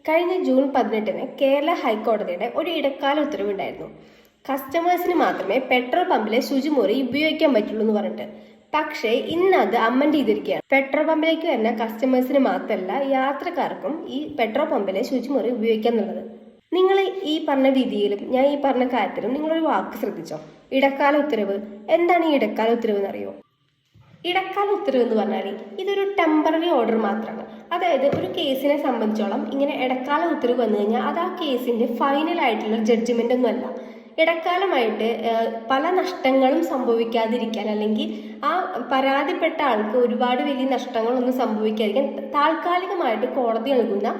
കഴിഞ്ഞ ജൂൺ 18-ന് കേരള ഹൈക്കോടതിയുടെ ഒരു ഇടക്കാല ഉത്തരവുണ്ടായിരുന്നു. കസ്റ്റമേഴ്സിന് മാത്രമേ പെട്രോൾ പമ്പിലെ ശുചിമുറി ഉപയോഗിക്കാൻ പറ്റുള്ളൂ എന്ന് പറഞ്ഞിട്ട്. പക്ഷേ ഇന്ന് അത് അമ്മൻ്റെ ചെയ്തിരിക്കുകയാണ്. പെട്രോൾ പമ്പിലേക്ക് വരുന്ന കസ്റ്റമേഴ്സിന് മാത്രമല്ല യാത്രക്കാർക്കും ഈ പെട്രോൾ പമ്പിലെ ശുചിമുറി ഉപയോഗിക്കാം എന്നുള്ളത്. നിങ്ങൾ ഈ പറഞ്ഞ വിധിയിലും ഞാൻ ഈ പറഞ്ഞ കാര്യത്തിലും നിങ്ങളൊരു വാക്ക് ശ്രദ്ധിച്ചോ? ഇടക്കാല ഉത്തരവ്. എന്താണ് ഈ ഇടക്കാല ഉത്തരവ് എന്നറിയോ? ഇടക്കാല ഉത്തരവ് എന്ന് പറഞ്ഞാൽ ഇതൊരു ടെമ്പററി ഓർഡർ മാത്രമാണ്. അതായത് ഒരു കേസിനെ സംബന്ധിച്ചോളം ഇങ്ങനെ ഇടക്കാല ഉത്തരവ് വന്നു കഴിഞ്ഞാൽ അത് ആ കേസിന്റെ ഫൈനൽ ആയിട്ടുള്ള ജഡ്ജ്മെന്റ് ഒന്നുമല്ല. ഇടക്കാലമായിട്ട് പല നഷ്ടങ്ങളും സംഭവിക്കാതിരിക്കാൻ, അല്ലെങ്കിൽ ആ പരാതിപ്പെട്ട ആൾക്ക് ഒരുപാട് വലിയ നഷ്ടങ്ങളൊന്നും സംഭവിക്കാതിരിക്കാൻ താൽക്കാലികമായിട്ട് കോടതി നൽകുന്ന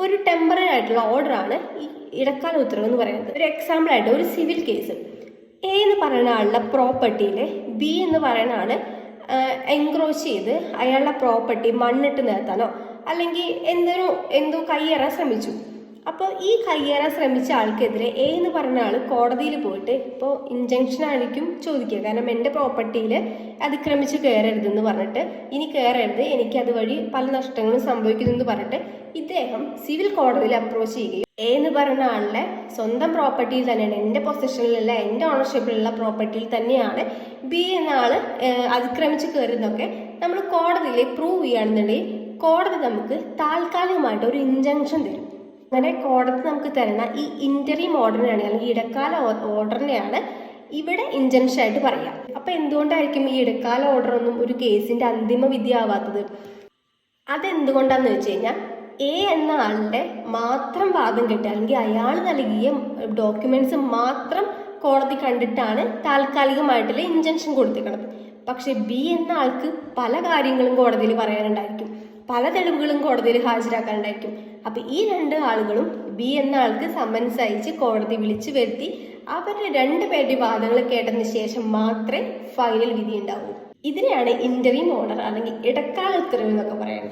ഒരു ടെമ്പററി ആയിട്ടുള്ള ഓർഡറാണ് ഈ ഇടക്കാല ഉത്തരവ് എന്ന് പറയുന്നത്. ഒരു എക്സാമ്പിൾ ആയിട്ട് ഒരു സിവിൽ കേസ്, എ എന്ന് പറയുന്ന ആളുടെ പ്രോപ്പർട്ടിയിൽ ബി എന്ന് പറയുന്ന ആള് എൻക്രോച്ച് ചെയ്ത് അയാളുടെ പ്രോപ്പർട്ടി മണ്ണിട്ട് നിരത്താനോ അല്ലെങ്കിൽ എന്തോ കയ്യേറാൻ ശ്രമിച്ചു. അപ്പോൾ ഈ കയ്യേറാൻ ശ്രമിച്ച ആൾക്കെതിരെ എ എന്ന് പറഞ്ഞ ആൾ കോടതിയിൽ പോയിട്ട് ഇപ്പോൾ ഇൻജങ്ഷൻ ആയിരിക്കും ചോദിക്കുക. കാരണം എൻ്റെ പ്രോപ്പർട്ടിയിൽ അതിക്രമിച്ച് കയറരുതെന്ന് പറഞ്ഞിട്ട്, ഇനി കയറരുത്, എനിക്ക് അതുവഴി പല നഷ്ടങ്ങളും സംഭവിക്കുന്നു പറഞ്ഞിട്ട് ഇദ്ദേഹം സിവിൽ കോടതിയിൽ അപ്രോച്ച് ചെയ്യുകയും എ എന്ന് പറയുന്ന ആളുടെ സ്വന്തം പ്രോപ്പർട്ടിയിൽ തന്നെയാണ്, എൻ്റെ പൊസിഷനിലുള്ള എൻ്റെ ഓണർഷിപ്പിലുള്ള പ്രോപ്പർട്ടിയിൽ തന്നെയാണ് ബി എന്ന ആള് അതിക്രമിച്ച് കയറുന്നതൊക്കെ നമ്മൾ കോടതിയിൽ പ്രൂവ് ചെയ്യുകയാണെന്നുണ്ടെങ്കിൽ കോടതി നമുക്ക് താൽക്കാലികമായിട്ട് ഒരു ഇൻജങ്ഷൻ തരും. അങ്ങനെ കോടതി നമുക്ക് തരുന്ന ഈ ഇന്ററിം ഓർഡറിനെയാണ്, അല്ലെങ്കിൽ ഇടക്കാല ഓർഡറിനെയാണ് ഇവിടെ ഇൻജങ്ഷൻ ആയിട്ട് പറയാം. അപ്പൊ എന്തുകൊണ്ടായിരിക്കും ഈ ഇടക്കാല ഓർഡർ ഒന്നും ഒരു കേസിന്റെ അന്തിമ വിധി ആവാത്തത്? അതെന്തുകൊണ്ടാന്ന് വെച്ച് കഴിഞ്ഞാൽ എ എന്ന ആളുടെ മാത്രം വാദം കേട്ട്, അല്ലെങ്കിൽ അയാൾ നൽകിയ ഡോക്യുമെന്റ്സ് മാത്രം കോടതി കണ്ടിട്ടാണ് താൽക്കാലികമായിട്ടുള്ള ഇൻജങ്ഷൻ കൊടുത്തിരിക്കുന്നത്. പക്ഷെ ബി എന്ന ആൾക്ക് പല കാര്യങ്ങളും കോടതിയിൽ പറയാനുണ്ടായിരിക്കും, പല തെളിവുകളും കോടതിയിൽ ഹാജരാക്കാനുണ്ടായിരിക്കും. അപ്പൊ ഈ രണ്ട് ആളുകളും ബി എന്ന ആൾക്ക് സമൻസ് അയച്ച് കോടതി വിളിച്ചു വരുത്തി അവരുടെ രണ്ടുപേരുടെ വാദങ്ങൾ കേട്ടതിന് ശേഷം മാത്രമേ ഫൈനൽ വിധി ഉണ്ടാവൂ. ഇതിനെയാണ് ഇന്ററിം ഓർഡർ അല്ലെങ്കിൽ ഇടക്കാല ഉത്തരവ് എന്നൊക്കെ പറയുന്നത്.